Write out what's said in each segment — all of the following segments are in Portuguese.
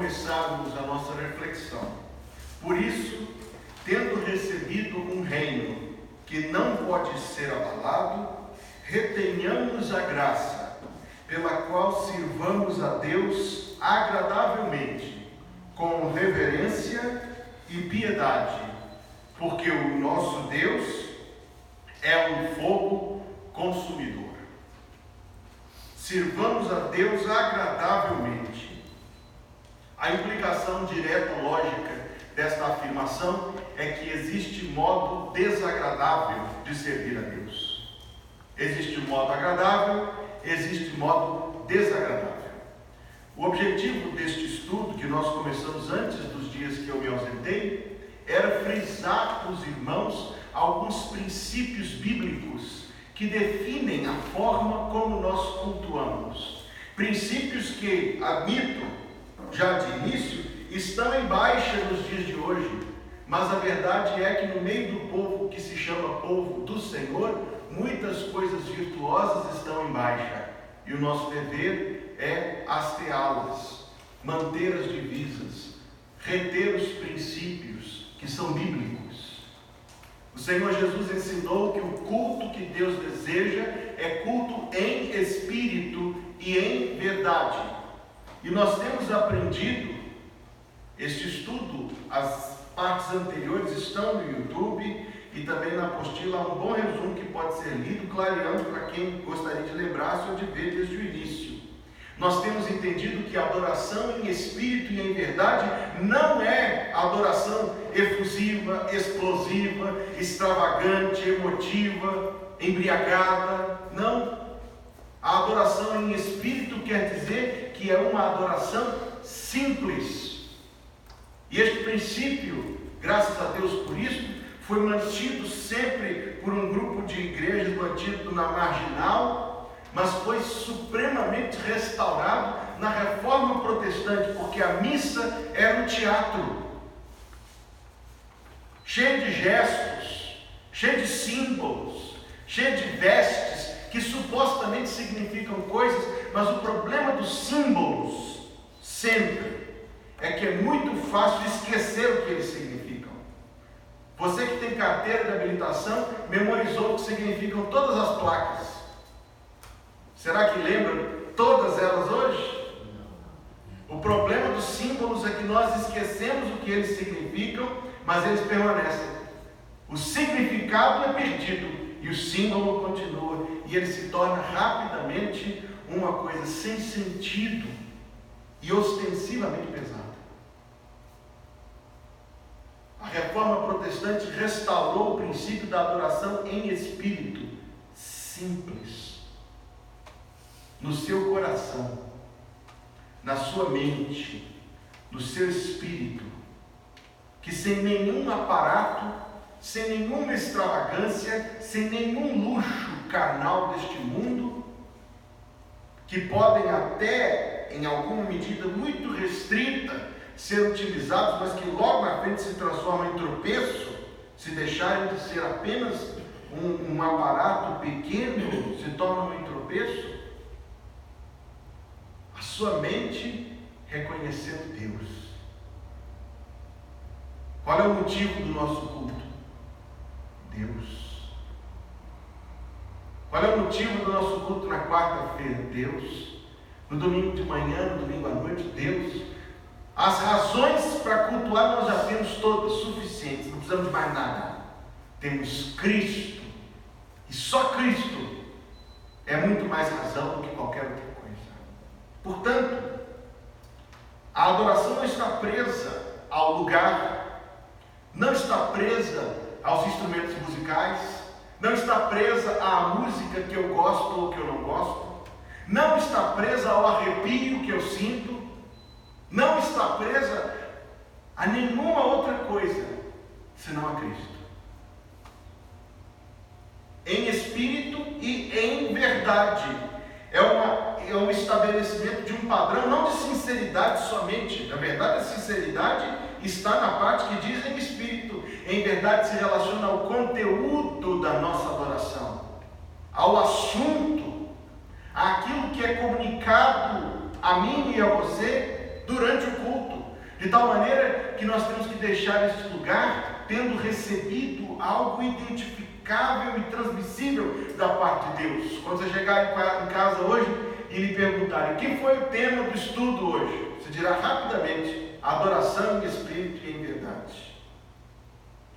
começarmos a nossa reflexão. Por isso, tendo recebido um reino que não pode ser abalado, retenhamos a graça, pela qual sirvamos a Deus agradavelmente, com reverência e piedade, porque o nosso Deus é um fogo consumidor. Sirvamos a Deus agradavelmente. A implicação direta, lógica, desta afirmação é que existe modo desagradável de servir a Deus. Existe um modo agradável, existe modo desagradável. O objetivo deste estudo, que nós começamos antes dos dias que eu me ausentei, era frisar para os irmãos alguns princípios bíblicos que definem a forma como nós cultuamos. Princípios que, admito, já de início, estão em baixa nos dias de hoje, mas a verdade é que no meio do povo que se chama povo do Senhor, muitas coisas virtuosas estão em baixa, e o nosso dever é hasteá-las, manter as divisas, reter os princípios que são bíblicos. O Senhor Jesus ensinou que o culto que Deus deseja é culto em espírito e em verdade. E nós temos aprendido este estudo, as partes anteriores estão no YouTube e também na apostila há um bom resumo que pode ser lido, clareando para quem gostaria de lembrar-se ou de ver desde o início. Nós temos entendido que a adoração em espírito e em verdade não é adoração efusiva, explosiva, extravagante, emotiva, embriagada. Não. A adoração em espírito quer dizer que é uma adoração simples. E este princípio, graças a Deus por isso, foi mantido sempre por um grupo de igrejas mantido na marginal, mas foi supremamente restaurado na Reforma Protestante, porque a missa era um teatro, cheio de gestos, cheio de símbolos, cheio de vestes, que supostamente significam coisas, mas o problema dos símbolos, sempre, é que é muito fácil esquecer o que eles significam. Você que tem carteira de habilitação, memorizou o que significam todas as placas. Será que lembra todas elas hoje? O problema dos símbolos é que nós esquecemos o que eles significam, mas eles permanecem. O significado é perdido e o símbolo continua, e ele se torna rapidamente uma coisa sem sentido e ostensivamente pesada. A Reforma Protestante restaurou o princípio da adoração em espírito, simples, no seu coração, na sua mente, no seu espírito, que sem nenhum aparato, sem nenhuma extravagância, sem nenhum luxo carnal deste mundo, que podem até, em alguma medida muito restrita, ser utilizados, mas que logo na frente se transformam em tropeço, se deixarem de ser apenas um aparato pequeno, se tornam em tropeço. A sua mente reconhecendo Deus. Qual é o motivo do nosso culto? Deus. Qual é o motivo do nosso culto na quarta-feira? Deus. No domingo de manhã, no domingo à noite? Deus. As razões para cultuar nós já temos todas suficientes, não precisamos de mais nada. Temos Cristo, e só Cristo é muito mais razão do que qualquer outra coisa. Portanto, a adoração não está presa ao lugar, não está presa aos instrumentos musicais, não está presa à música que eu gosto ou que eu não gosto, não está presa ao arrepio que eu sinto, não está presa a nenhuma outra coisa senão a Cristo. Em espírito e em verdade. É um estabelecimento de um padrão, não de sinceridade somente. Na verdade, a sinceridade está na parte que diz em espírito. Em verdade, se relaciona ao conteúdo da nossa adoração, ao assunto, àquilo que é comunicado a mim e a você durante o culto. De tal maneira que nós temos que deixar este lugar tendo recebido algo identificável e transmissível da parte de Deus. Quando você chegar em casa hoje e lhe perguntarem: o que foi o tema do estudo hoje? Você dirá rapidamente: adoração em espírito e em verdade.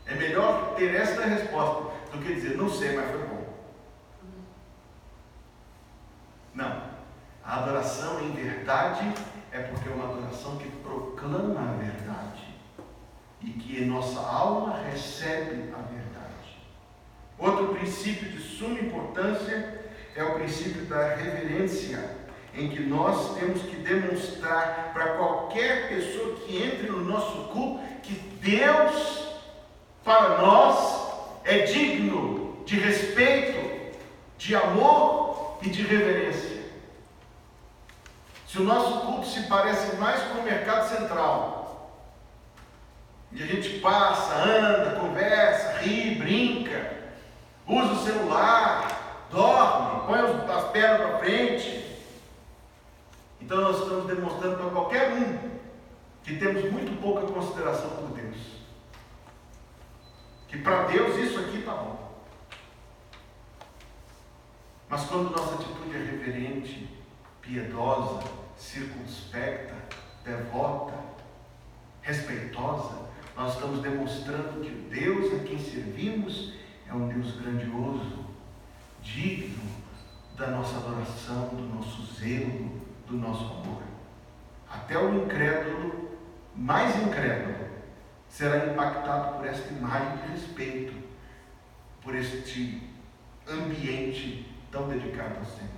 É melhor ter esta resposta do que dizer: não sei, mas foi bom. Não. A adoração em verdade é porque é uma adoração que proclama a verdade e que nossa alma recebe a verdade. Outro princípio de suma importância é o princípio da reverência, em que nós temos que demonstrar para qualquer pessoa que entre no nosso culto que Deus, para nós, é digno de respeito, de amor e de reverência. Se o nosso culto se parece mais com o mercado central, e a gente passa, anda, conversa, ri, brinca, usa o celular, dorme, põe as pernas para frente, então nós estamos demonstrando para qualquer um que temos muito pouca consideração por Deus. Que para Deus isso aqui está bom. Mas quando nossa atitude é reverente, piedosa, circunspecta, devota, respeitosa, nós estamos demonstrando que o Deus a quem servimos é um Deus grandioso, digno da nossa adoração, do nosso zelo, do nosso amor. Até o incrédulo, mais incrédulo, será impactado por esta imagem de respeito, por este ambiente tão dedicado ao Senhor.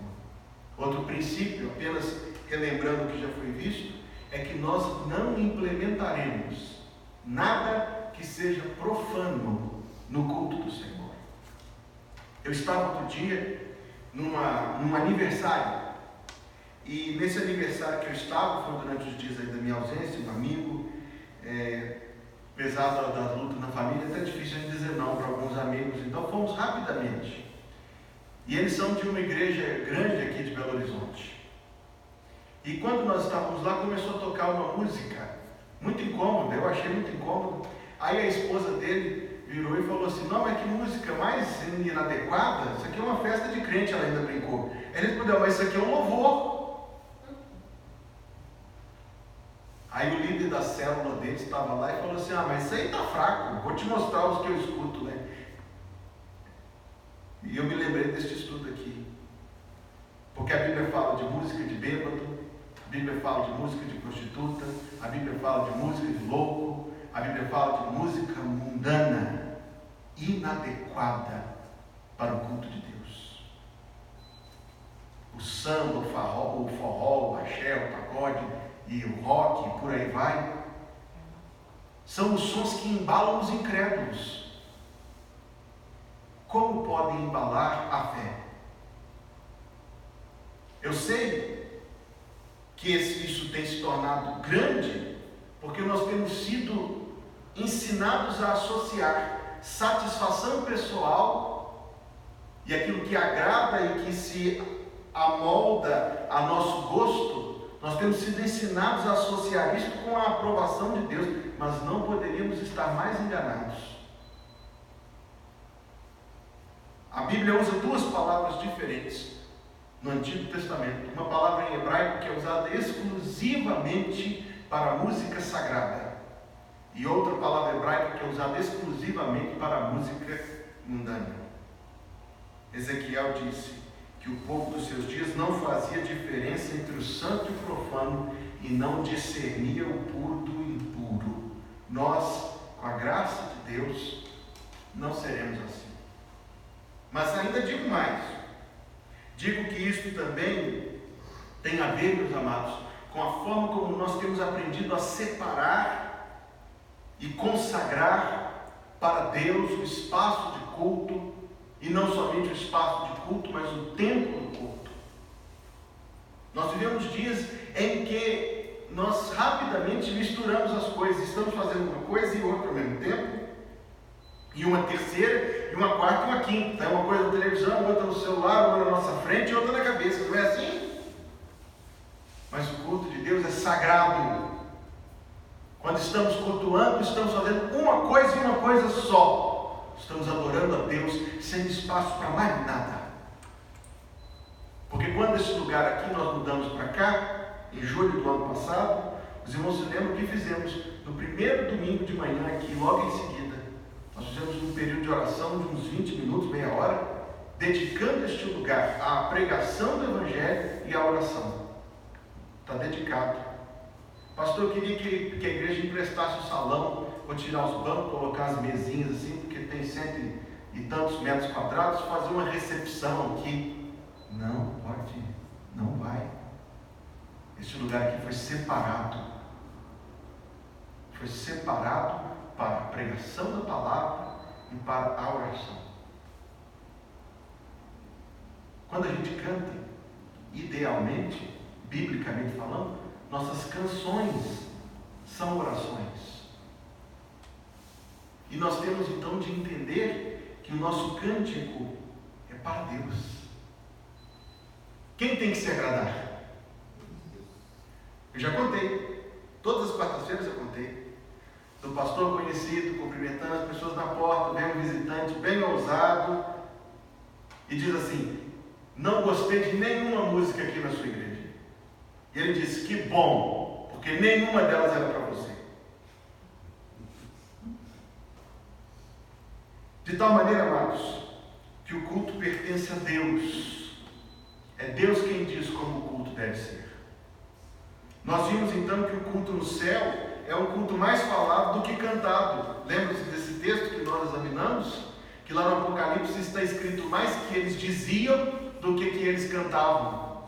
Outro princípio, apenas relembrando o que já foi visto, é que nós não implementaremos nada que seja profano no culto do Senhor. Eu estava outro dia num aniversário, e nesse aniversário que eu estava, foi durante os dias aí da minha ausência, um amigo, apesar da luta na família, é até difícil de dizer não para alguns amigos, então fomos rapidamente. E eles são de uma igreja grande aqui de Belo Horizonte. E quando nós estávamos lá, começou a tocar uma música muito incômoda, eu achei muito incômodo. Aí a esposa dele virou e falou assim: não, mas que música mais inadequada, isso aqui é uma festa de crente, ela ainda brincou. Ele respondeu: mas isso aqui é um louvor. Aí o líder da célula dele estava lá e falou assim: ah, mas isso aí está fraco, vou te mostrar os que eu escuto, né? E eu me lembrei deste estudo aqui, porque a Bíblia fala de música de bêbado, a Bíblia fala de música de prostituta, a Bíblia fala de música de louco, a Bíblia fala de música mundana, inadequada para o culto de Deus. O samba, o forró, o axé, o pagode e o rock, e por aí vai, são os sons que embalam os incrédulos. Como podem embalar a fé? Eu sei que isso tem se tornado grande, porque nós temos sido ensinados a associar satisfação pessoal e aquilo que agrada e que se amolda a nosso gosto. Nós temos sido ensinados a associar isso com a aprovação de Deus, mas não poderíamos estar mais enganados. A Bíblia usa duas palavras diferentes no Antigo Testamento. Uma palavra em hebraico que é usada exclusivamente para a música sagrada, e outra palavra hebraica que é usada exclusivamente para a música mundana. Ezequiel disse que o povo dos seus dias não fazia diferença entre o santo e o profano e não discernia o puro do impuro. Nós, com a graça de Deus, não seremos assim. Mas ainda digo mais, digo que isso também tem a ver, meus amados, com a forma como nós temos aprendido a separar e consagrar para Deus o espaço de culto, e não somente o espaço de culto, mas o tempo do culto. Nós vivemos dias em que nós rapidamente misturamos as coisas, estamos fazendo uma coisa e outra ao mesmo tempo, e uma terceira, e uma quarta e uma quinta. Uma coisa na televisão, outra no celular, uma na nossa frente e outra na cabeça. Não é assim? Mas o culto de Deus é sagrado. estamos fazendo uma coisa e uma coisa só. Estamos adorando a Deus sem espaço para mais nada. Porque quando esse lugar aqui nós mudamos para cá, em julho do ano passado, os irmãos se lembram que fizemos no primeiro domingo de manhã aqui, logo em seguida. Nós fizemos um período de oração de uns 20 minutos, meia hora, dedicando este lugar à pregação do Evangelho e à oração. Está dedicado. Pastor, eu queria que a igreja emprestasse o salão, vou tirar os bancos, colocar as mesinhas assim, porque tem 100 e tantos metros quadrados, fazer uma recepção aqui. Não pode, não vai. Este lugar aqui foi separado. Foi separado para a pregação da palavra e para a oração. Quando a gente canta, idealmente, biblicamente falando, nossas canções são orações. E nós temos então de entender que o nosso cântico é para Deus. Quem tem que se agradar? Eu já contei, todas as quartas-feiras eu contei, do pastor conhecido cumprimentando as pessoas na porta, vem um visitante bem ousado e diz assim: não gostei de nenhuma música aqui na sua igreja. E ele disse: que bom, porque nenhuma delas era para você. De tal maneira, amados, que o culto pertence a Deus. É Deus quem diz como o culto deve ser. Nós vimos então que o culto no céu é um culto mais falado do que cantado. Lembra-se desse texto que nós examinamos? Que lá no Apocalipse está escrito mais que eles diziam do que eles cantavam.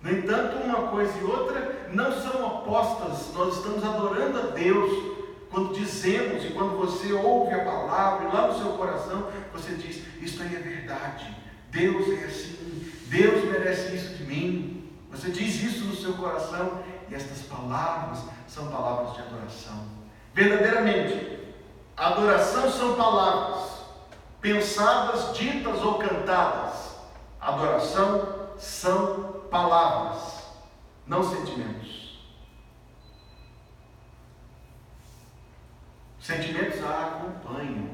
No entanto, uma coisa e outra não são opostas. Nós estamos adorando a Deus quando dizemos, e quando você ouve a palavra, e lá no seu coração você diz: isto aí é verdade, Deus é assim, Deus merece isso de mim. Você diz isso no seu coração, e estas palavras são palavras de adoração. Verdadeiramente, adoração são palavras pensadas, ditas ou cantadas. Adoração são palavras, não sentimentos. Sentimentos a acompanham.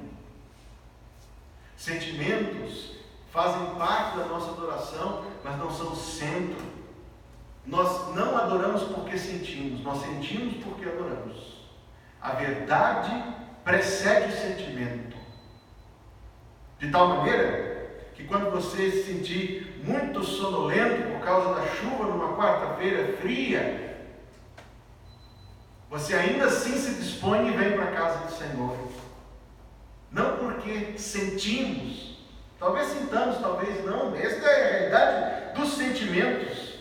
Sentimentos fazem parte da nossa adoração, mas não são o centro. Nós não adoramos porque sentimos, nós sentimos porque adoramos. A verdade precede o sentimento. De tal maneira que quando você se sentir muito sonolento por causa da chuva numa quarta-feira fria, você ainda assim se dispõe e vem para a casa do Senhor. Não porque sentimos, talvez sintamos, talvez não, esta é a realidade dos sentimentos,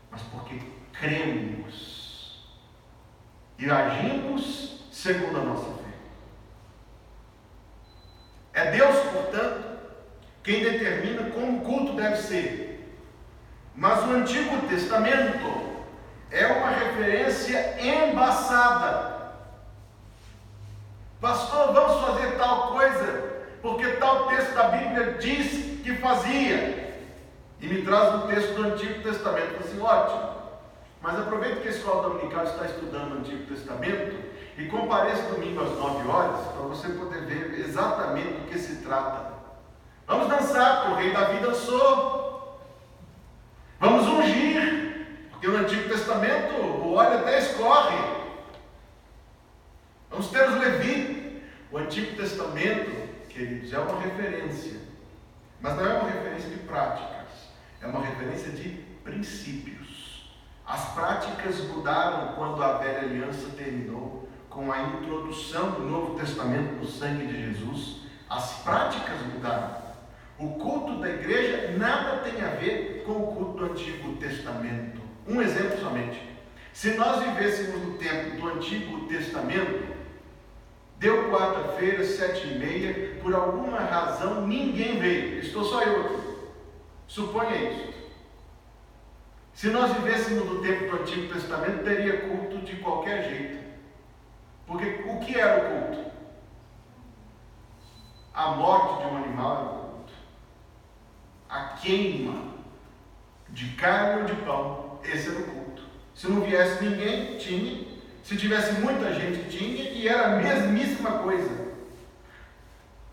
mas porque cremos e agimos segundo a nossa fé. É Deus, portanto, quem determina como o culto deve ser. Mas o Antigo Testamento é uma referência embaçada. Pastor, vamos fazer tal coisa porque tal texto da Bíblia diz que fazia. E me traz um texto do Antigo Testamento. Assim, ótimo, mas aproveite que a escola dominical está estudando o Antigo Testamento e compareça domingo às 9 horas para você poder ver exatamente do que se trata. Vamos dançar, porque o rei Davi dançou. Vamos ungir, porque no Antigo Testamento o óleo até escorre. Vamos ter os levitas. O Antigo Testamento, queridos, é uma referência, mas não é uma referência de práticas, é uma referência de princípios. As práticas mudaram quando a velha aliança terminou, com a introdução do Novo Testamento no sangue de Jesus. As práticas mudaram. O culto da igreja nada tem a ver com o culto do Antigo Testamento. Um exemplo somente. Se nós vivêssemos no tempo do Antigo Testamento, deu quarta-feira, 7h30, por alguma razão ninguém veio. Estou só eu aqui. Suponha isso. Se nós vivêssemos no tempo do Antigo Testamento, teria culto de qualquer jeito. Porque o que era o culto? A morte de um animal era o culto. A queima de carne ou de pão, esse era o culto. Se não viesse ninguém, tinha. Se tivesse muita gente, tinha, e era a mesmíssima coisa.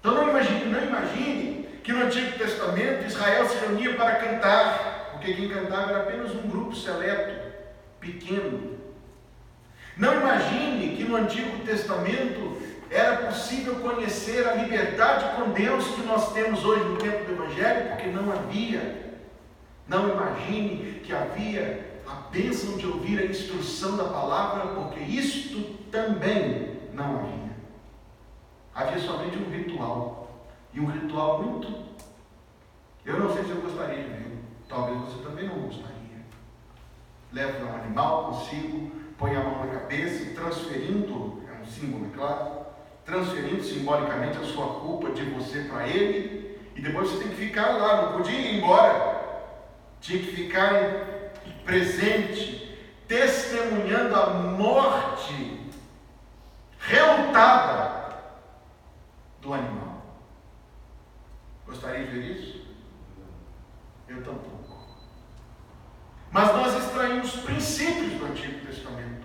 Então não imagine que no Antigo Testamento Israel se reunia para cantar, porque quem cantava era apenas um grupo seleto, pequeno. Não imagine que no Antigo Testamento era possível conhecer a liberdade com Deus que nós temos hoje no tempo do Evangelho, porque não havia. Não imagine que havia a bênção de ouvir a instrução da palavra, porque isto também não havia. Havia somente um ritual, e um ritual muito... Eu não sei se eu gostaria de ver, talvez você também não gostaria. Leva um animal consigo, põe a mão na cabeça, transferindo, é um símbolo, é claro, transferindo simbolicamente a sua culpa de você para ele, e depois você tem que ficar lá, não podia ir embora, tinha que ficar presente, testemunhando a morte relutada do animal. Gostaria de ver isso? Eu tampouco. Mas nós extraímos princípios do Antigo Testamento.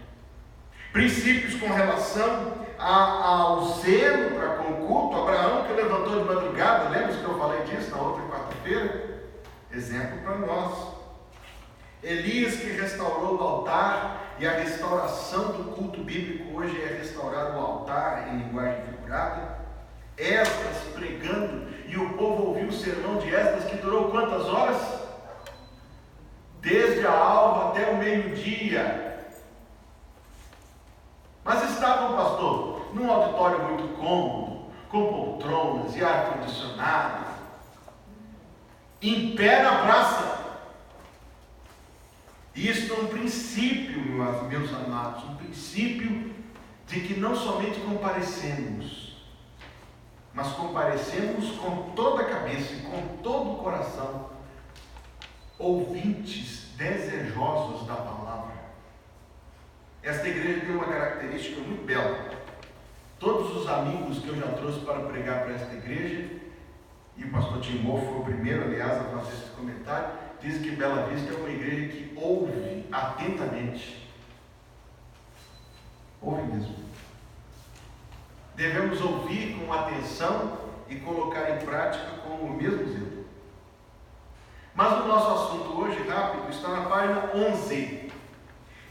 Princípios com relação ao zelo para com o culto. Abraão que levantou de madrugada, lembra que eu falei disso na outra quarta-feira? Exemplo para nós. Elias que restaurou o altar, e a restauração do culto bíblico hoje é restaurar o altar em linguagem figurada. Esdras pregando, e o povo ouviu o sermão de Esdras que durou quantas horas? Desde a alva até o meio-dia. Mas estavam, pastor, num auditório muito cômodo, com poltronas e ar-condicionado, em pé na praça. Isto é um princípio, meus amados, um princípio de que não somente comparecemos, mas comparecemos com toda a cabeça e com todo o coração, ouvintes desejosos da palavra. Esta igreja tem uma característica muito bela. Todos os amigos que eu já trouxe para pregar para esta igreja, e o pastor Timor foi o primeiro, aliás, a fazer esse comentário, diz que Bela Vista é uma igreja que ouve atentamente. Ouve mesmo. Devemos ouvir com atenção e colocar em prática com o mesmo zelo. Mas o nosso assunto hoje, rápido, está na página 11,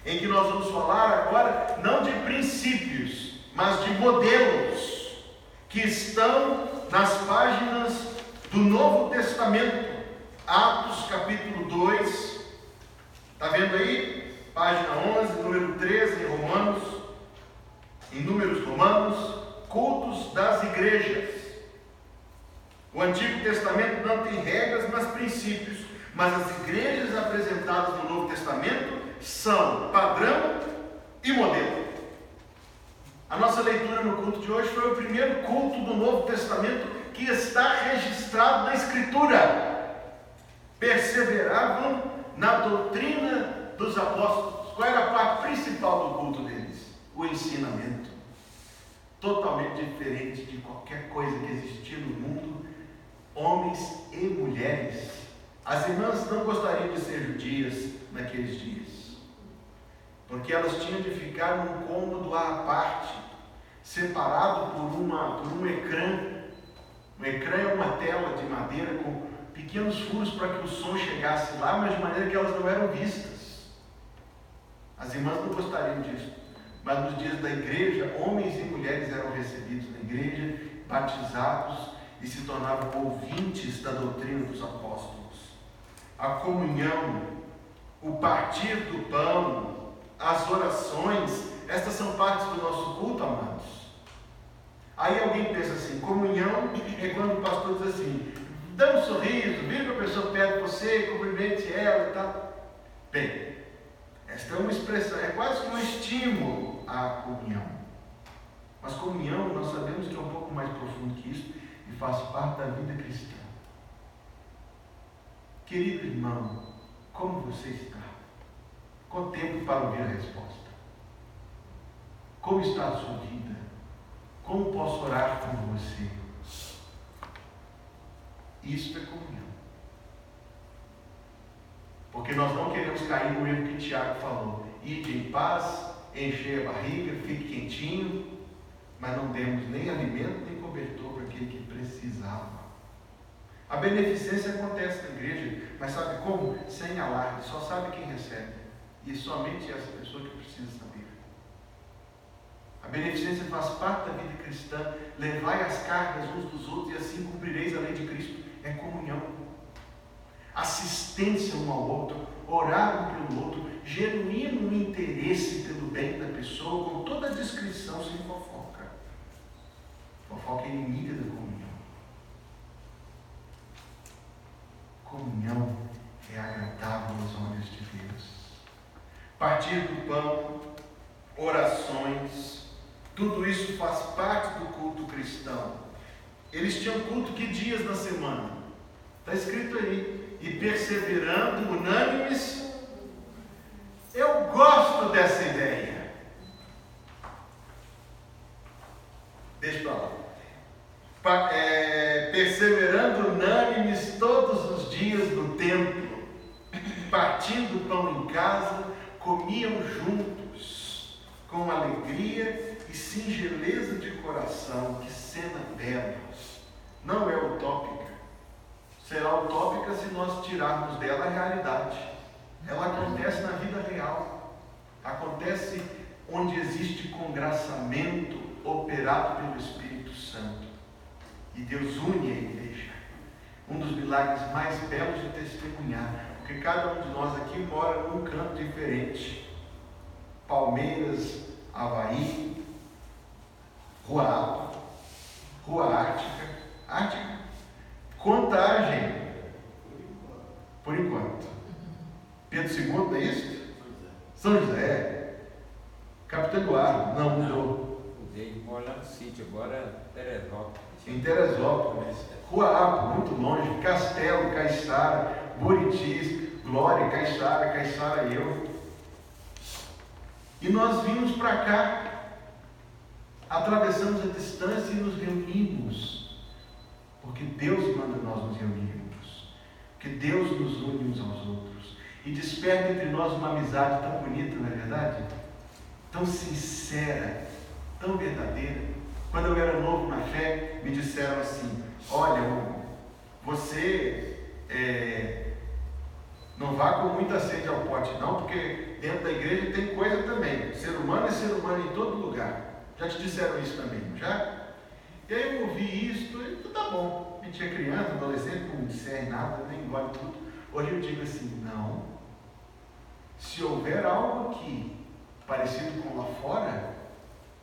em que nós vamos falar agora não de princípios, mas de modelos que estão nas páginas do Novo Testamento. Atos capítulo 2, está vendo aí? Página 11, número 13 em Romanos, em Números Romanos, cultos das igrejas. O Antigo Testamento não tem regras, mas princípios, mas as igrejas apresentadas no Novo Testamento são padrão e modelo. A nossa leitura no culto de hoje foi o primeiro culto do Novo Testamento que está registrado na Escritura. Perseveravam na doutrina dos apóstolos. Qual era a parte principal do culto deles? O ensinamento. Totalmente diferente de qualquer coisa que existia no mundo, homens e mulheres. As irmãs não gostariam de ser judias naqueles dias, porque elas tinham de ficar num cômodo à parte, separado por um ecrã. Um ecrã é uma tela de madeira com pequenos furos para que o som chegasse lá, mas de maneira que elas não eram vistas. As irmãs não gostariam disso, mas nos dias da igreja, homens e mulheres eram recebidos na igreja, batizados e se tornavam ouvintes da doutrina dos apóstolos. A comunhão, o partir do pão, as orações, estas são partes do nosso culto, amados. Aí alguém pensa assim, comunhão é quando o pastor diz assim, dá um sorriso, vira para a pessoa perto de você, cumprimente ela e tal. Bem, esta é uma expressão, é quase um estímulo à comunhão. Mas comunhão, nós sabemos que é um pouco mais profundo que isso e faz parte da vida cristã. Querido irmão, como você está? Com tempo para ouvir a resposta. Como está a sua vida? Como posso orar por você? Isto é comunhão. Porque nós não queremos cair no erro que Tiago falou. Ide em paz encher a barriga, fique quentinho, mas não demos nem alimento nem cobertor para aquele que precisava. A beneficência acontece na igreja, mas sabe como? Sem alarde, só sabe quem recebe. E somente essa pessoa que precisa saber. A beneficência faz parte da vida cristã. Levai as cargas uns dos outros e assim cumprireis a lei de Cristo. É comunhão. Assistência um ao outro, orar um pelo outro, genuíno interesse pelo bem da pessoa, com toda a discrição, sem fofoca. Fofoca é inimiga da comunhão. Comunhão é agradável aos olhos de Deus. Partir do pão, orações, tudo isso faz parte do culto cristão. Eles tinham culto que dias na semana? Está escrito aí. E perseverando, unânimes. Eu gosto dessa ideia. Deixa para lá. Perseverando unânimes todos os dias no templo, partindo o pão em casa, comiam juntos, com alegria e singeleza de coração. Que cena bela! Não é utópica. Será utópica se nós tirarmos dela a realidade. Ela acontece na vida real. Acontece onde existe congraçamento operado pelo Espírito Santo. E Deus une a igreja. Um dos milagres mais belos de testemunhar. Porque cada um de nós aqui mora num canto diferente. Palmeiras, Havaí, Rua Ártica, Contagem, por enquanto. Pedro II, não é isso? São José, Capitão Eduardo, não mudou. Mudei de morar no sítio, agora é Teresópolis. Em Teresópolis, Rua muito longe, Castelo, Caiçara, Buritis, Glória, Caiçara eu. E nós vimos para cá, atravessamos a distância e nos reunimos. Porque Deus manda nós nos reunirmos. Porque Deus nos une uns aos outros. E desperta entre nós uma amizade tão bonita, não é verdade? Tão sincera, tão verdadeira. Quando eu era novo na fé, me disseram assim: olha, você não vá com muita sede ao pote não, porque dentro da igreja tem coisa também. Ser humano é ser humano em todo lugar. Já te disseram isso também, não já? E aí eu ouvi isso, e tá bom. A gente é criança, adolescente, não discerne nada, nem engole tudo. Hoje eu digo assim: não. Se houver algo aqui parecido com lá fora,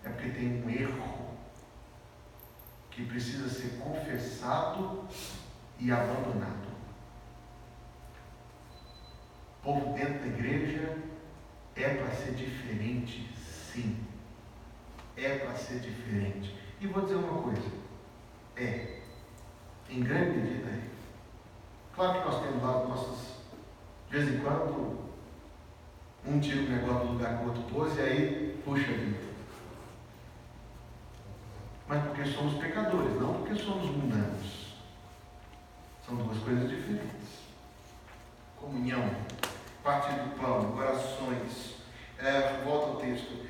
é porque tem um erro que precisa ser confessado e abandonado. O povo dentro da igreja é para ser diferente, sim. É para ser diferente. E vou dizer uma coisa, em grande medida claro que nós temos lá nossas, de vez em quando, um tira o negócio do lugar que o outro pôs e aí puxa a vida. Mas porque somos pecadores, não porque somos mundanos. São duas coisas diferentes. Comunhão, partir do pão, orações, volta ao texto,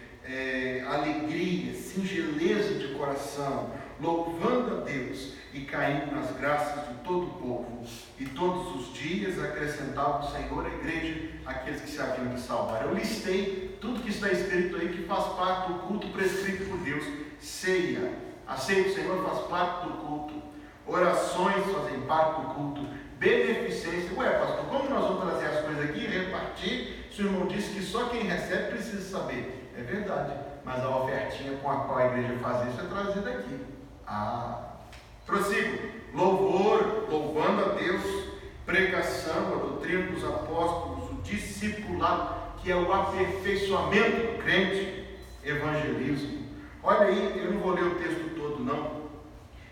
alegria, singeleza de coração, louvando a Deus e caindo nas graças de todo o povo. E todos os dias acrescentava o Senhor à igreja aqueles que se haviam de salvar. Eu listei tudo que está escrito aí que faz parte do culto prescrito por Deus. Ceia, a ceia do Senhor faz parte do culto. Orações fazem parte do culto. Beneficência. Pastor, como nós vamos trazer as coisas aqui e repartir? Se o irmão disse que só quem recebe precisa saber. É verdade, mas a ofertinha com a qual a igreja faz isso é trazida aqui. Prossigo. Louvor, louvando a Deus, pregação, a doutrina dos apóstolos, o discipulado, que é o aperfeiçoamento do crente, evangelismo. Olha aí, eu não vou ler o texto todo não,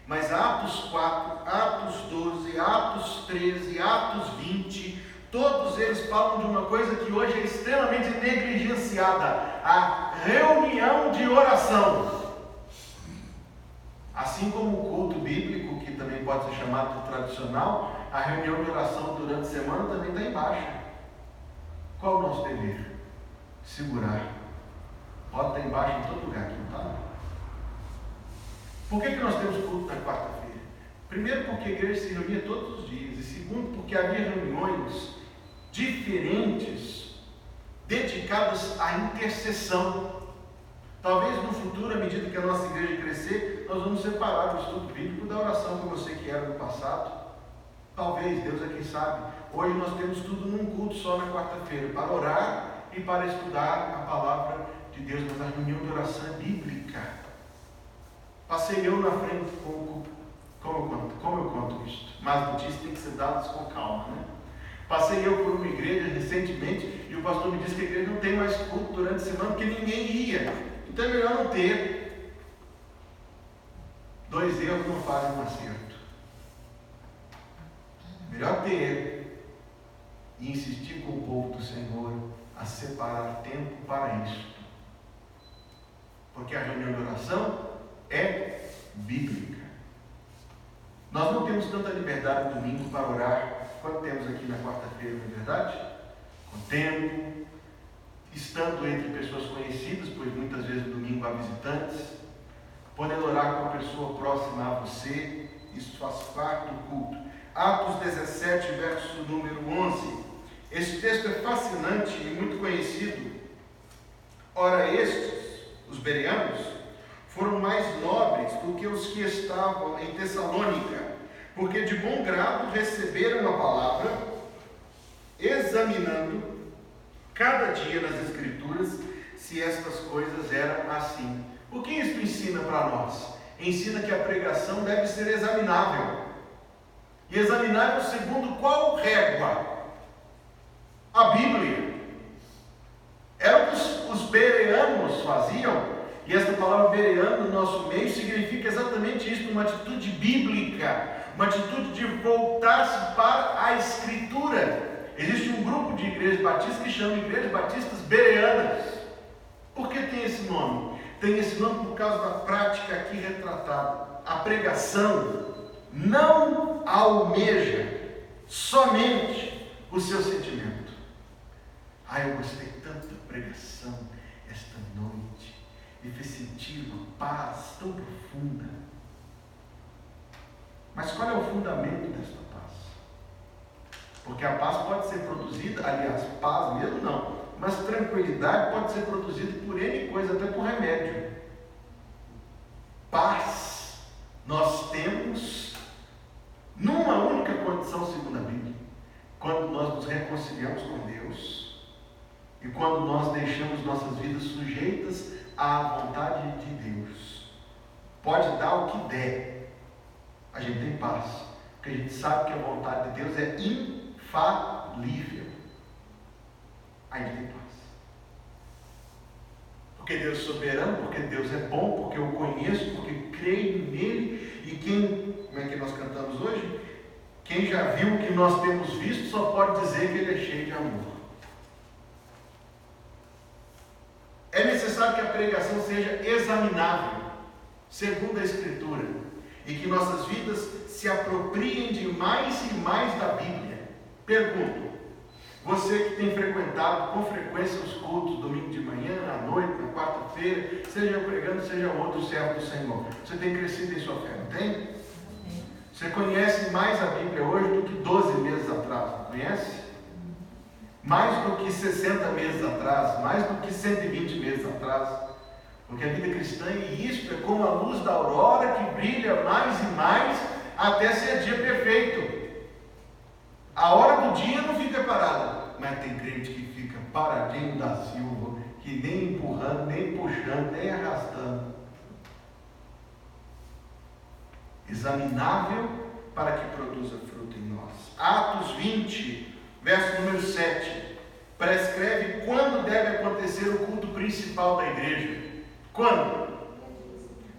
mas Atos 4, Atos 12, Atos 13, Atos 20, todos eles falam de uma coisa que hoje é extremamente negligenciada: a reunião de oração. Assim como o culto bíblico, que também pode ser chamado de tradicional, a reunião de oração durante a semana também está em baixa. Qual o nosso dever? Segurar Bota aí embaixo em todo lugar aqui, tá? Por que nós temos culto na quarta-feira? Primeiro, porque a igreja se reunia todos os dias. E segundo, porque havia reuniões diferentes dedicadas à intercessão. Talvez no futuro, à medida que a nossa igreja crescer, nós vamos separar o estudo bíblico da oração como eu sei que era no passado. Talvez, Deus é quem sabe. Hoje nós temos tudo num culto só na quarta-feira, para orar e para estudar a palavra de Deus, mas a reunião de oração é bíblica. Passei eu na frente como eu conto isso? Mas notícias têm que ser dadas com calma, né? Passei eu por uma igreja recentemente e o pastor me disse que a igreja não tem mais culto durante a semana porque ninguém ia. Então é melhor não ter. 2 erros não fazem um acerto. Melhor ter e insistir com o povo do Senhor a separar tempo para isso. Porque a reunião de oração é bíblica. Nós não temos tanta liberdade no domingo para orar quanto temos aqui na quarta-feira, não é verdade? Com tempo, estando entre pessoas conhecidas, pois muitas vezes no domingo há visitantes, podendo orar com a pessoa próxima a você, isso faz parte do culto. Atos 17, verso número 11. Esse texto é fascinante e muito conhecido. Ora, estes, os bereanos, foram mais nobres do que os que estavam em Tessalônica, porque de bom grado receberam a palavra, examinando cada dia nas Escrituras se estas coisas eram assim. O que isso ensina para nós? Ensina que a pregação deve ser examinável. E examinável segundo qual régua? A Bíblia. Era o que os bereanos faziam. E esta palavra bereano no nosso meio significa exatamente isso, uma atitude bíblica, uma atitude de voltar-se para a Escritura. Existe um grupo de igrejas batistas que chama Igrejas Batistas Bereanas. Por que tem esse nome? Tem esse nome por causa da prática aqui retratada. A pregação não almeja somente o seu sentimento. Eu gostei tanto da pregação esta noite. Me fez sentir uma paz tão profunda. Mas qual é o fundamento desta paz? Porque a paz pode ser produzida, aliás, paz mesmo não, mas tranquilidade pode ser produzida por N coisa, até por remédio. Paz nós temos numa única condição segundo a Bíblia, quando nós nos reconciliamos com Deus e quando nós deixamos nossas vidas sujeitas à vontade de Deus. Pode dar o que der, a gente tem paz, porque a gente sabe que a vontade de Deus é infalível. A gente tem paz. Porque Deus é soberano, porque Deus é bom, porque eu o conheço, porque creio nele. E como é que nós cantamos hoje? Quem já viu o que nós temos visto só pode dizer que ele é cheio de amor. É necessário que a pregação seja examinável, segundo a Escritura, e que nossas vidas se apropriem de mais e mais da Bíblia. Pergunto, você que tem frequentado com frequência os cultos, domingo de manhã, à noite, na quarta-feira, seja eu pregando, seja outro servo do Senhor, você tem crescido em sua fé, não tem? Você conhece mais a Bíblia hoje do que 12 meses atrás, não conhece? Mais do que 60 meses atrás, mais do que 120 meses atrás, porque a vida cristã, e isto é como a luz da aurora que brilha mais e mais até ser dia perfeito. A hora do dia não fica parada, mas tem crente que fica paradinho da Silva, que nem empurrando, nem puxando, nem arrastando. Examinável para que produza fruto em nós. Atos 20, verso número 7, prescreve quando deve acontecer o culto principal da igreja. Quando?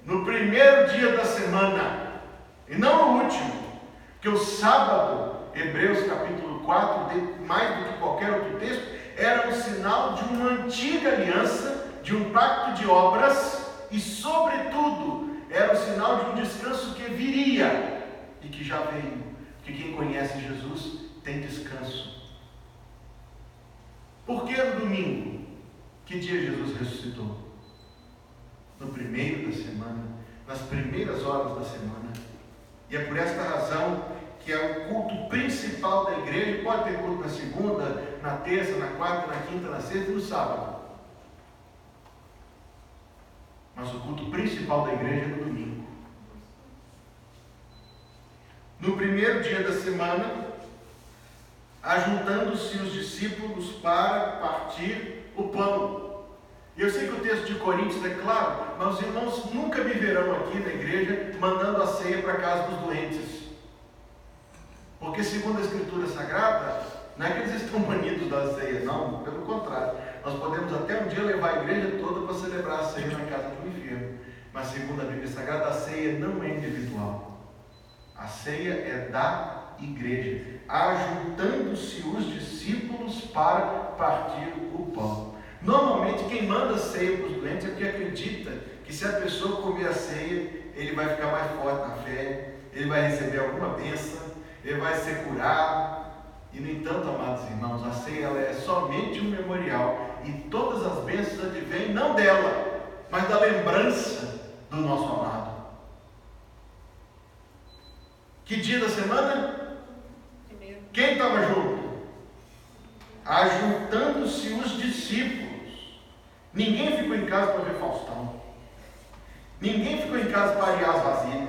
No primeiro dia da semana, e não no último, porque o sábado, Hebreus capítulo 4, mais do que qualquer outro texto, era um sinal de uma antiga aliança, de um pacto de obras, e sobretudo, era um sinal de um descanso que viria, e que já veio, porque quem conhece Jesus tem descanso. Por que no domingo? Que dia Jesus ressuscitou? no primeiro da semana, nas primeiras horas da semana. E é por esta razão que é o culto principal da igreja. Pode ter culto na segunda, na terça, na quarta, na quinta, na sexta e no sábado. Mas o culto principal da igreja é no domingo. No primeiro dia da semana, ajuntando-se os discípulos para partir o pão. E eu sei que o texto de Coríntios é claro, mas os irmãos nunca me verão aqui na igreja mandando a ceia para a casa dos doentes. Porque segundo a Escritura Sagrada, não é que eles estão banidos da ceia, não, pelo contrário. Nós podemos até um dia levar a igreja toda para celebrar a ceia na casa do enfermo. Mas segundo a Bíblia Sagrada, a ceia não é individual. A ceia é da igreja, ajuntando-se os discípulos para partir o pão. Normalmente quem manda ceia para os doentes é porque acredita que se a pessoa comer a ceia, ele vai ficar mais forte na fé, ele vai receber alguma bênção, ele vai ser curado. E no entanto, amados irmãos, a ceia ela é somente um memorial, e todas as bênçãos advêm não dela, mas da lembrança do nosso amado. Que dia da semana? Primeiro. Quem estava junto? Ajuntando-se os discípulos. Ninguém ficou em casa para ver Faustão. Ninguém ficou em casa para arear as vasilhas.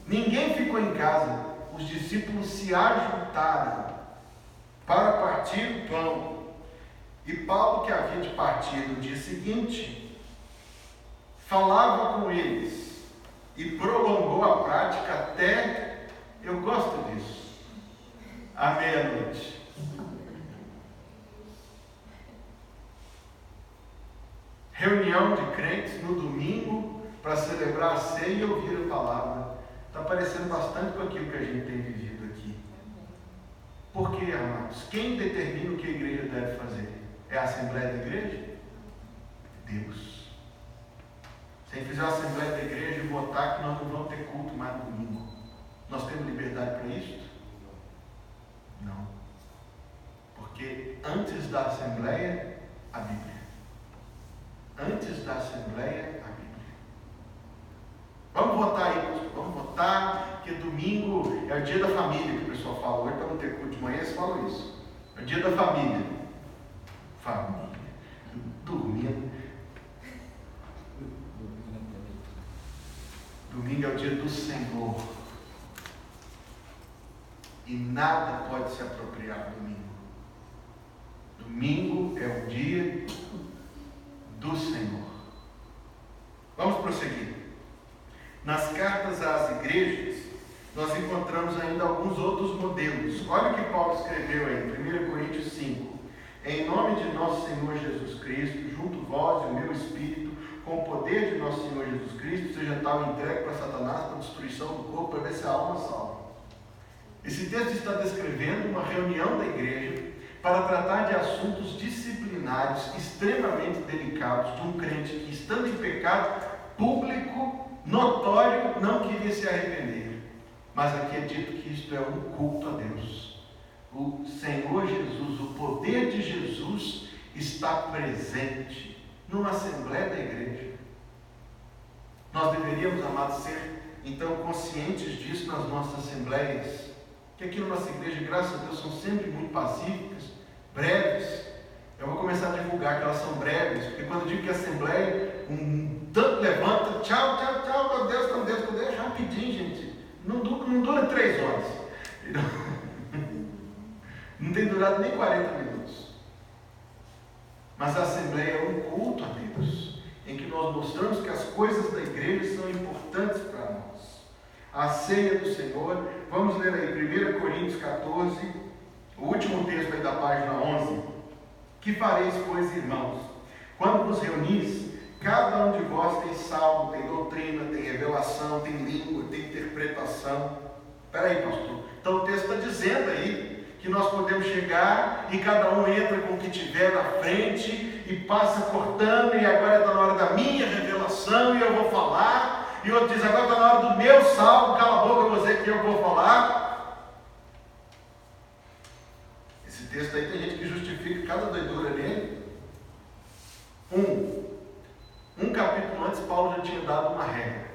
Ninguém ficou em casa. Os discípulos se ajuntaram para partir o pão. E Paulo, que havia de partir no dia seguinte, falava com eles e prolongou a prática até, eu gosto disso, à meia-noite. Reunião de crentes no domingo para celebrar a ceia e ouvir a palavra. Está parecendo bastante com aquilo que a gente tem vivido aqui. Por quê, amados? Quem determina o que a igreja deve fazer? É a Assembleia da Igreja? Deus. Se a gente fizer a Assembleia da Igreja e votar que nós não vamos ter culto mais no domingo, nós temos liberdade para isso? Não. Porque antes da Assembleia, a Bíblia. Antes da Assembleia, a Bíblia. Vamos votar aí, pastor. Vamos votar, que domingo é o dia da família, que o pessoal fala. Hoje para não ter culto de manhã, eles falam isso. É o dia da família. Família. Dormindo. Domingo é o dia do Senhor. E nada pode se apropriar do domingo. Domingo é o dia do Senhor. Vamos prosseguir. Nas cartas às igrejas, nós encontramos ainda alguns outros modelos. Olha o que Paulo escreveu aí, 1 Coríntios 5. Em nome de nosso Senhor Jesus Cristo, junto vós e o meu espírito, com o poder de nosso Senhor Jesus Cristo, seja tal entregue para Satanás para a destruição do corpo, para ver se a alma salva. Esse texto está descrevendo uma reunião da igreja para tratar de assuntos disciplinares extremamente delicados de um crente que, estando em pecado público, notório, não queria se arrepender. Mas aqui é dito que isto é um culto a Deus. O Senhor Jesus, o poder de Jesus está presente numa assembleia da igreja. Nós deveríamos, amados, ser então conscientes disso nas nossas assembleias, que aqui na nossa igreja, graças a Deus, são sempre muito pacíficas, breves. Eu vou começar a divulgar que elas são breves, porque quando eu digo que a assembleia, tanto levanta, tchau, tchau, tchau, com Deus, rapidinho, gente. Não dura 3 horas. Não tem durado nem 40 minutos. Mas a Assembleia é um culto a Deus, em que nós mostramos que as coisas da igreja são importantes para nós. A ceia do Senhor, vamos ler aí 1 Coríntios 14, o último texto aí da página 11. Que fareis, pois, irmãos? Quando vos reunis, cada um de vós tem salmo, tem doutrina, tem revelação, tem língua, tem interpretação. Espera aí, pastor. Então o texto está dizendo aí que nós podemos chegar e cada um entra com o que tiver na frente e passa cortando, e agora está na hora da minha revelação e eu vou falar, e outro diz, agora está na hora do meu salmo, cala a boca você que eu vou falar. Esse texto aí tem gente que justifica cada doidura nele. Um capítulo antes tinha dado uma regra,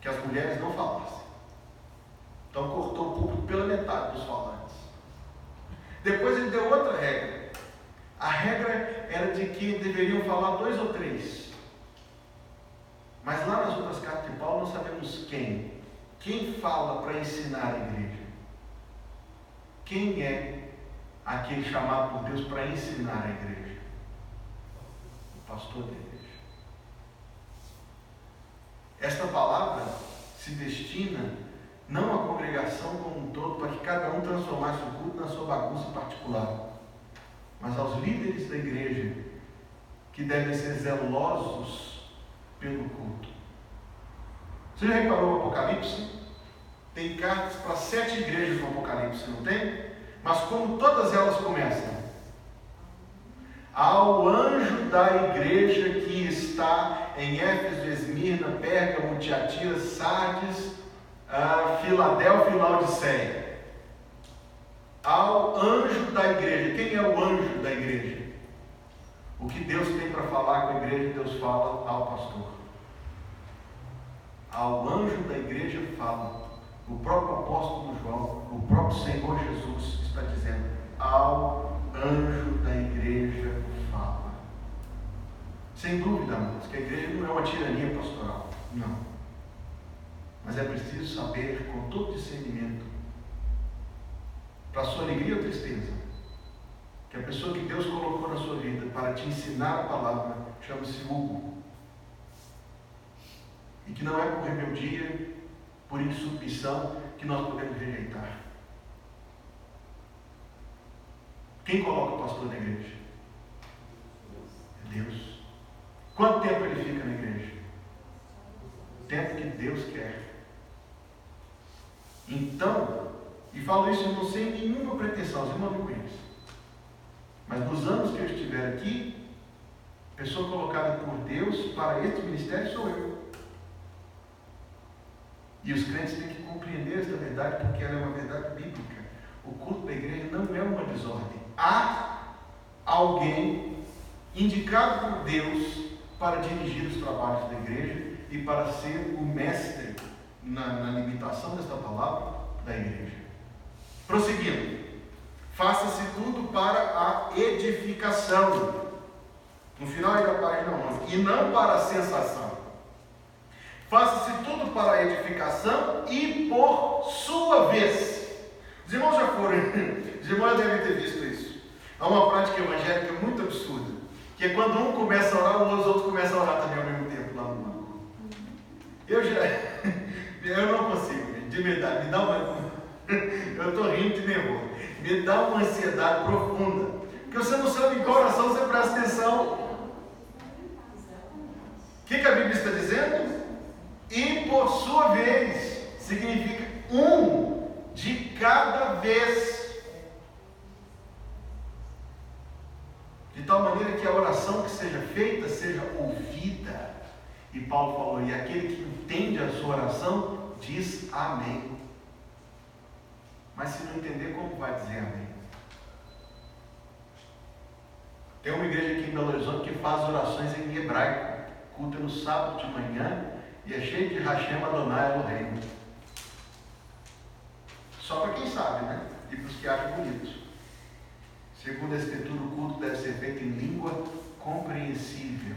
que as mulheres não falassem. Então cortou o público pela metade dos falantes. Depois ele deu outra regra. A regra era de que deveriam falar 2 ou 3. Mas lá nas outras cartas de Paulo nós sabemos quem fala para ensinar a igreja. Quem é aquele chamado por Deus para ensinar a igreja? O pastor da igreja. Esta palavra se destina não à congregação como um todo, para que cada um transformasse o culto na sua bagunça particular, mas aos líderes da igreja, que devem ser zelosos pelo culto. Você já reparou o Apocalipse? Tem cartas para 7 igrejas no Apocalipse, não tem? Mas como todas elas começam? Ao anjo da igreja que está em Éfeso, Esmirna, Pérgamo, Tiatira, Sardes, Filadélfia e Laodiceia. Ao anjo da igreja. Quem é o anjo da igreja? O que Deus tem para falar com a igreja, Deus fala ao pastor. Ao anjo da igreja fala. O próprio apóstolo João, o próprio Senhor Jesus está dizendo: ao anjo da igreja fala. Sem dúvida, amados, que a igreja não é uma tirania pastoral. Não. Mas é preciso saber, com todo discernimento, para sua alegria ou tristeza, que a pessoa que Deus colocou na sua vida para te ensinar a palavra chama-se Hugo. E que não é por rebeldia, por insubmissão, que nós podemos rejeitar. Quem coloca o pastor na igreja? É Deus. Quanto tempo ele fica na igreja? O tempo que Deus quer. Então, e falo isso não sem nenhuma pretensão, você não me conhece. Mas nos anos que eu estiver aqui, a pessoa colocada por Deus para este ministério sou eu. E os crentes têm que compreender esta verdade, porque ela é uma verdade bíblica. O culto da igreja não é uma desordem. Há alguém indicado por Deus para dirigir os trabalhos da igreja e para ser o mestre na limitação desta palavra da igreja. Prosseguindo. Faça-se tudo para a edificação. No final da página 11. E não para a sensação. Faça-se tudo para a edificação e por sua vez. Os irmãos já foram, os irmãos devem ter visto isso. Há uma prática evangélica muito absurda, que é quando um começa a orar, os outros começam a orar também ao mesmo tempo lá no banco. Eu não consigo, de verdade, me dá uma... eu estou rindo de nervoso. Me dá uma ansiedade profunda, porque você não sabe em qual oração você presta atenção. O que a Bíblia está dizendo? E por sua vez, significa um de cada vez. De tal maneira que a oração que seja feita seja ouvida. E Paulo falou: e aquele que entende a sua oração diz amém. Mas se não entender, como vai dizer amém? Tem uma igreja aqui em Belo Horizonte que faz orações em hebraico. Culto no sábado de manhã. E é cheio de Hashem Adonai Elohim. Só para quem sabe, né? E para os que acham bonito. Segundo a Escritura, o culto deve ser feito em língua compreensível,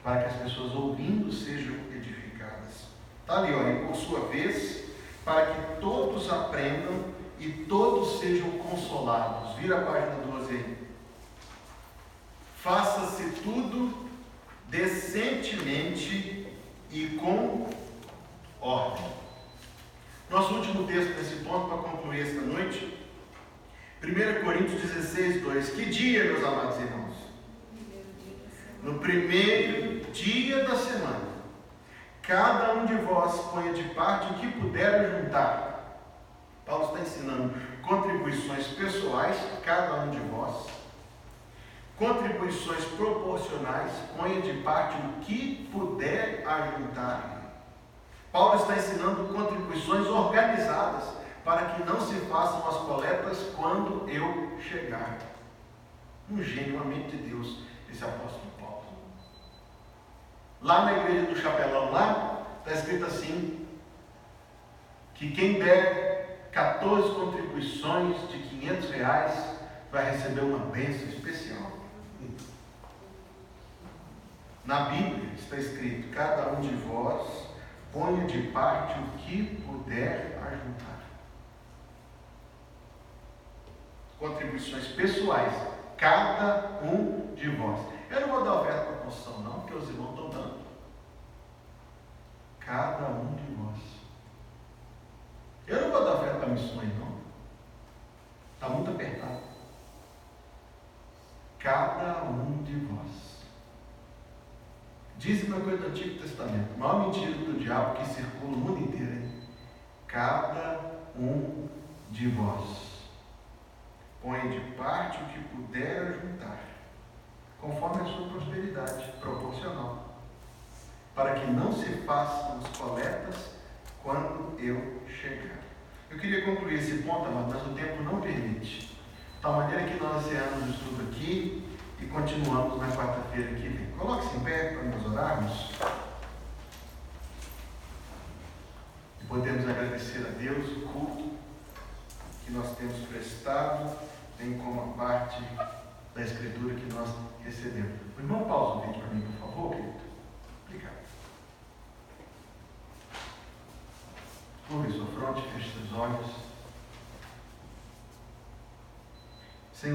para que as pessoas ouvindo sejam edificadas. Está ali, olha, e por sua vez, para que todos aprendam e todos sejam consolados. Vira a página 12 aí. Faça-se tudo decentemente e com ordem. Nosso último texto nesse ponto, para concluir esta noite, 1 Coríntios 16, 2. Que dia, meus amados irmãos? No primeiro dia da semana, cada um de vós ponha de parte o que puder juntar. Paulo está ensinando contribuições pessoais, cada um de vós. Contribuições proporcionais, ponha de parte o que puder ajuntar. Paulo está ensinando contribuições organizadas, para que não se façam as coletas quando eu chegar. Um gênio, uma mente de Deus, esse apóstolo Paulo. Lá na igreja do Chapelão, lá, está escrito assim, que quem der 14 contribuições de R$ 500 vai receber uma bênção especial. Na Bíblia está escrito, cada um de vós ponha de parte o que puder ajudar. Contribuições pessoais, cada um de vós. Eu não vou dar oferta para a construção não, porque os irmãos estão dando. Cada um de vós. Eu não vou dar oferta para missões não. Está muito apertado. Cada um de vós. Diz uma coisa do Antigo Testamento. A maior mentira do diabo que circula o mundo inteiro. Hein? Cada um de vós. Põe de parte o que puder juntar, conforme a sua prosperidade, proporcional, para que não se façam as coletas quando eu chegar. Eu queria concluir esse ponto, amado, mas o tempo não permite. De tal maneira que nós encerramos o estudo aqui e continuamos na quarta-feira que vem. Coloque-se em pé para nós orarmos. E podemos agradecer a Deus o culto que nós temos prestado, bem como a parte da Escritura que nós recebemos. O irmão pausa o vídeo para mim, por favor, querido. Obrigado. Curve sua fronte, feche seus olhos.